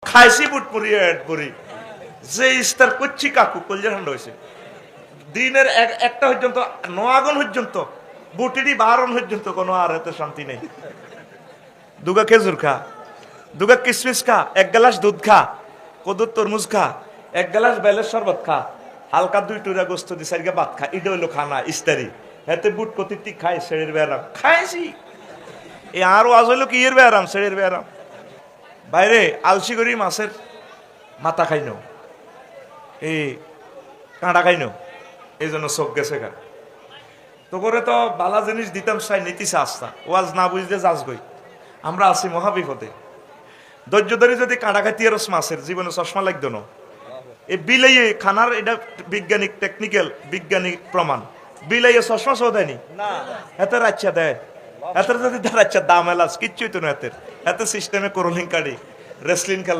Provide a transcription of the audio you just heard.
খাইছি বুট পুরি এড পুরি যে ইস্তার করছি কাকু কলজা ঠান্ডা হয়েছে দিনের একটা পর্যন্ত নোয়াগন পর্যন্ত বুটিটি বারণ পর্যন্ত কোনো আর এত শান্তি নেই। দুগা খেজুর খা, দুগা কিশমিশ খা, এক গ্লাস দুধ খা, কদুর তরমুজ খা, এক গ্লাস বেলের শরবত খা, হালকা 2 টুরা গোস্ত দি সাইডে ভাত খা। এটা হইলো খানা ইস্তারি। এতে বুট কতিটি খাই শেরের ব্যারাম খাইছি। এ আরো আজ হইলো কি এর ব্যারাম শেরের ব্যারাম। বাইরে আলসি করি মাছের মাথা খাইনো, এই কাঁটা খাইনো, এই জন্য চোখ গেছে গা। তো করে তো বালা জিনিস দিতাম চাই নীতিছে আস্থা ওয়াজ না বুঝতে যাস গই। আমরা আছি মহাবিপদে। ধৈর্য ধরে যদি কাঁটা খাইতে রস মাছের জীবনে চশমা লাগতো না। এই বিলাইয়ে খানার এটা বিজ্ঞানিক টেকনিক্যাল বিজ্ঞানিক প্রমাণ। বিলাইয়ে চশমা সহ দেয়নি এত রাচ্ছা দেয়। এত যদি রাচ্ছা দাম এলাচ কিচ্ছুই তো না এত সিস্টেমে করলিং কাটি রেসলিং খেলা